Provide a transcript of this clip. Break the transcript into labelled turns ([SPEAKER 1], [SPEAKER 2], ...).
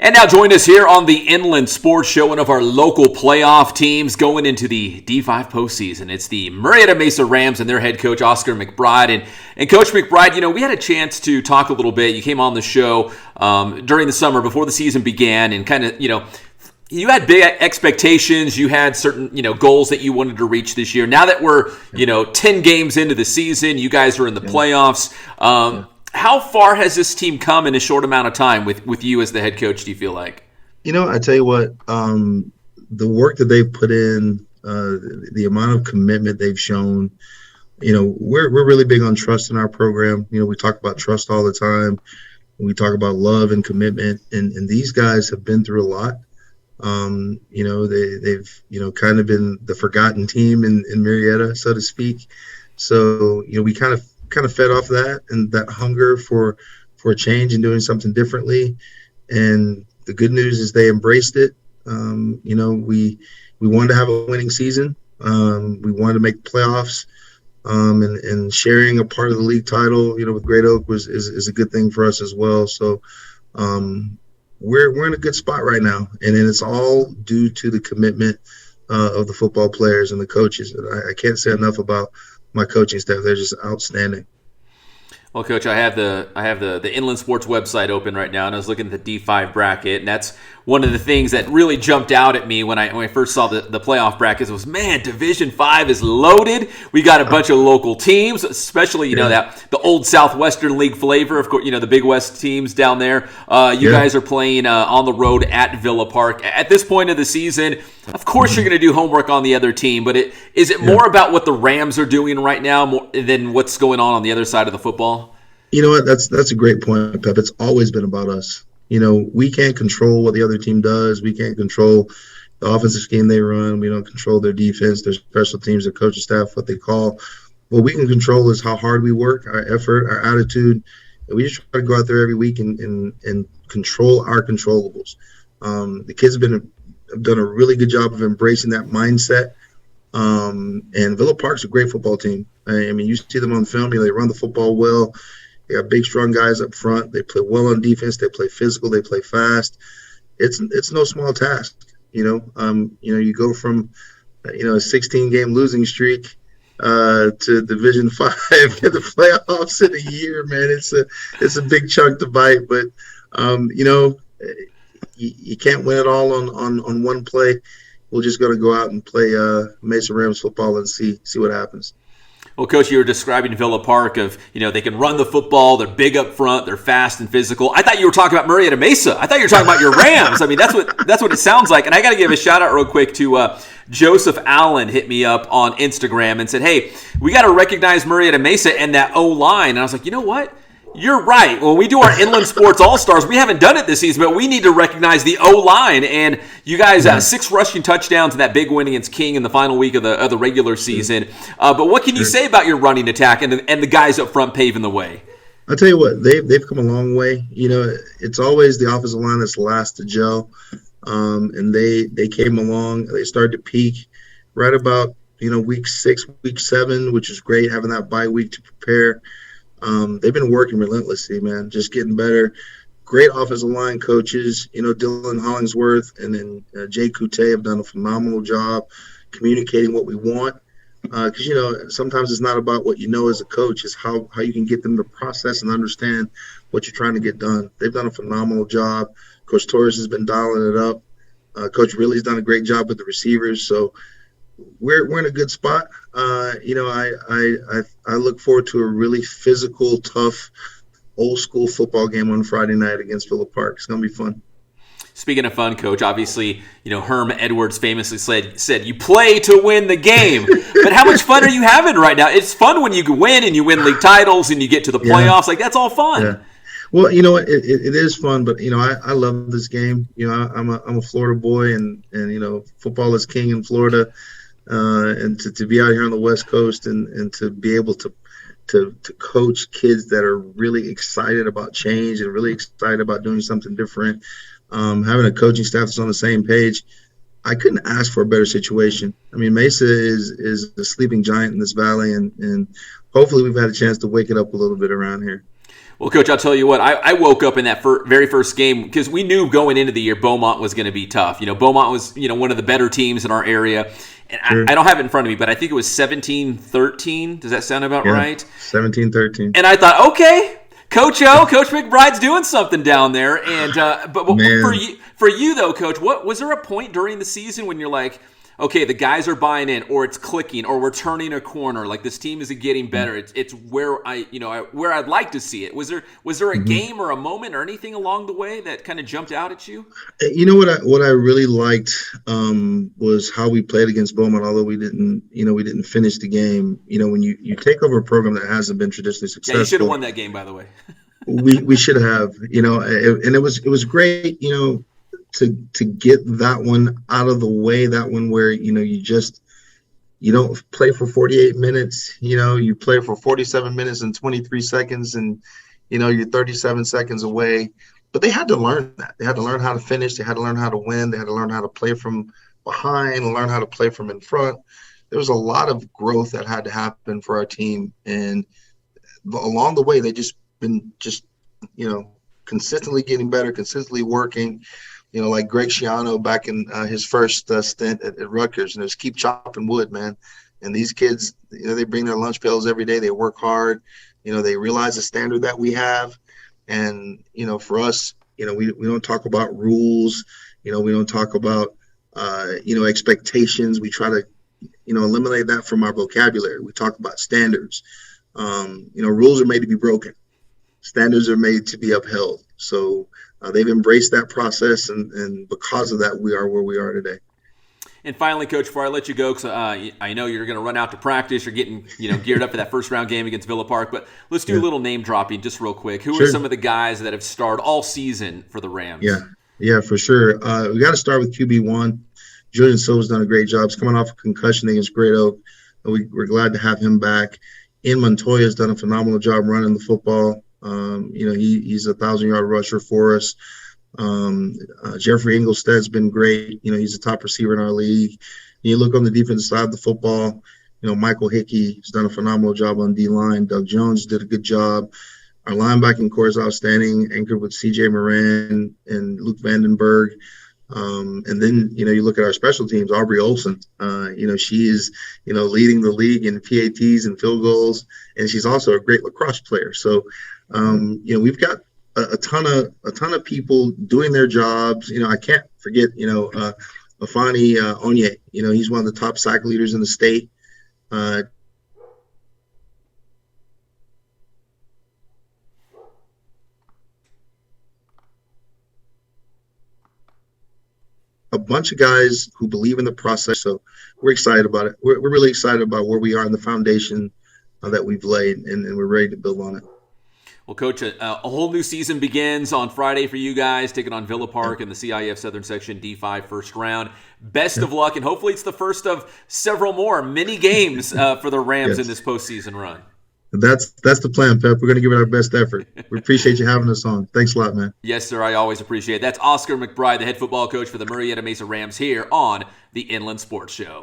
[SPEAKER 1] And now join us here on the Inland Sports Show, one of our local playoff teams going into the D5 postseason. It's the Murrieta Mesa Rams and their head coach, Oscar McBride. And Coach McBride, we had a chance to talk a little bit. You came on the show during the summer before the season began and kind of, you had big expectations. You had certain, goals that you wanted to reach this year. Now that we're, 10 games into the season, you guys are in the playoffs. How far has this team come in a short amount of time with you as the head coach, do you feel like?
[SPEAKER 2] I tell you what, the work that they've put in, the amount of commitment they've shown, we're really big on trust in our program. We talk about trust all the time. We talk about love and commitment, and these guys have been through a lot. They've kind of been the forgotten team in Murrieta, so to speak. So, we kind of fed off that and that hunger for a change and doing something differently. And the good news is they embraced it. We wanted to have a winning season. We wanted to make the playoffs. And sharing a part of the league title, with Great Oak is a good thing for us as well. So we're in a good spot right now. And then it's all due to the commitment of the football players and the coaches. And I can't say enough about my coaching staff. They're just outstanding.
[SPEAKER 1] Well, Coach, I have the Inland Sports website open right now, and I was looking at the D5 bracket, and that's one of the things that really jumped out at me when I first saw the playoff brackets was, man, Division 5 is loaded. We got a bunch of local teams, especially, that the old Southwestern League flavor, of course, the Big West teams down there. You guys are playing on the road at Villa Park. At this point of the season, of course you're going to do homework on the other team, but is it more about what the Rams are doing right now more than what's going on the other side of the football?
[SPEAKER 2] You know what? That's a great point, Pep. It's always been about us. We can't control what the other team does. We can't control the offensive scheme they run. We don't control their defense, their special teams, their coaching staff, what they call. What we can control is how hard we work, our effort, our attitude. And we just try to go out there every week and control our controllables. The kids have done a really good job of embracing that mindset. And Villa Park's a great football team. I mean, you see them on film. They run the football well. They got big, strong guys up front. They play well on defense. They play physical. They play fast. It's no small task. You go from a 16-game losing streak to Division 5 in the playoffs in a year, man. It's a big chunk to bite, but you can't win it all on one play. We're just going to go out and play Mesa Rams football and see what happens.
[SPEAKER 1] Well, Coach, you were describing Villa Park of, they can run the football, they're big up front, they're fast and physical. I thought you were talking about Murrieta Mesa. I thought you were talking about your Rams. I mean, that's what it sounds like. And I got to give a shout out real quick to Joseph Allen hit me up on Instagram and said, hey, we got to recognize Murrieta Mesa and that O-line. And I was like, you know what? You're right. When we do our Inland Sports All-Stars, we haven't done it this season, but we need to recognize the O-line. And you guys, 6 rushing touchdowns and that big win against King in the final week of the regular season. But what can you say about your running attack and the guys up front paving the way?
[SPEAKER 2] I'll tell you what, they've come a long way. It's always the offensive line that's the last to gel. And they came along. They started to peak right about, week 6, week 7, which is great, having that bye week to prepare. They've been working relentlessly, man, just getting better. Great offensive line coaches, Dylan Hollingsworth and then Jay Coute have done a phenomenal job communicating what we want. Because, sometimes it's not about what you know as a coach, it's how you can get them to process and understand what you're trying to get done. They've done a phenomenal job. Coach Torres has been dialing it up. Coach Ridley's done a great job with the receivers. So we're in a good spot. I look forward to a really physical, tough, old school football game on Friday night against Villa Park. It's gonna be fun.
[SPEAKER 1] Speaking of fun, Coach, obviously, Herm Edwards famously said you play to win the game. But how much fun are you having right now? It's fun when you win and you win league titles and you get to the playoffs. Like, that's all fun. Yeah.
[SPEAKER 2] Well, it is fun, but I love this game. I'm a Florida boy, and football is king in Florida. And to be out here on the West Coast and to be able to coach kids that are really excited about change and really excited about doing something different, having a coaching staff that's on the same page, I couldn't ask for a better situation. I mean, Mesa is a sleeping giant in this valley, and hopefully we've had a chance to wake it up a little bit around here.
[SPEAKER 1] Well, Coach, I'll tell you what. I woke up in that very first game because we knew going into the year Beaumont was going to be tough. Beaumont was one of the better teams in our area. And
[SPEAKER 2] Sure.
[SPEAKER 1] I don't have it in front of me, but I think it was 17-13. Does that sound about right?
[SPEAKER 2] 17-13.
[SPEAKER 1] And I thought, okay, Coach McBride's doing something down there. And but for you though, Coach, was there a point during the season when you're like, okay, the guys are buying in, or it's clicking, or we're turning a corner. Like this team is getting better. It's where where I'd like to see it. Was there a game or a moment or anything along the way that kind of jumped out at you?
[SPEAKER 2] You know what I really liked was how we played against Beaumont. Although we didn't finish the game. When you take over a program that hasn't been traditionally successful.
[SPEAKER 1] Yeah, you should have won that game, by the way.
[SPEAKER 2] we should have. And it was great. To get that one out of the way, that one where you don't play for 48 minutes, you play for 47 minutes and 23 seconds, and you're 37 seconds away. But they had to learn that. They had to learn how to finish. They had to learn how to win. They had to learn how to play from behind and learn how to play from in front. There was a lot of growth that had to happen for our team, and along the way, they been consistently getting better, consistently working. Like Greg Schiano back in his first stint at Rutgers, just keep chopping wood, man. And these kids, they bring their lunch pails every day. They work hard. They realize the standard that we have. And, for us, we don't talk about rules. We don't talk about, expectations. We try to, eliminate that from our vocabulary. We talk about standards. Rules are made to be broken. Standards are made to be upheld. So they've embraced that process, and because of that, we are where we are today.
[SPEAKER 1] And finally, Coach, before I let you go, because I know you're going to run out to practice. You're getting geared up for that first round game against Villa Park. But let's do a little name dropping just real quick. Who are some of the guys that have starred all season for the Rams?
[SPEAKER 2] Yeah, for sure. We got to start with QB1. Julian Silva's done a great job. He's coming off a concussion against Great Oak. We're glad to have him back. Ian Montoya's done a phenomenal job running the football. He's a 1,000-yard rusher for us. Jeffrey Engelstad's been great. He's the top receiver in our league. You look on the defensive side of the football, Michael Hickey has done a phenomenal job on D-line. Doug Jones did a good job. Our linebacking core is outstanding, anchored with C.J. Moran and Luke Vandenberg. And then, you look at our special teams, Aubrey Olson. She is, leading the league in PATs and field goals, and she's also a great lacrosse player. So, we've got a ton of people doing their jobs. I can't forget, Afani Onye. He's one of the top sack leaders in the state. A bunch of guys who believe in the process. So we're excited about it. We're really excited about where we are in the foundation that we've laid, and we're ready to build on it.
[SPEAKER 1] Well, Coach, a whole new season begins on Friday for you guys, taking on Villa Park in the CIF Southern Section D5 first round. Best of luck, and hopefully it's the first of several more mini games for the Rams in this postseason run.
[SPEAKER 2] That's the plan, Pep. We're going to give it our best effort. We appreciate you having us on. Thanks a lot, man.
[SPEAKER 1] Yes, sir. I always appreciate it. That's Oscar McBride, the head football coach for the Murrieta Mesa Rams here on the Inland Sports Show.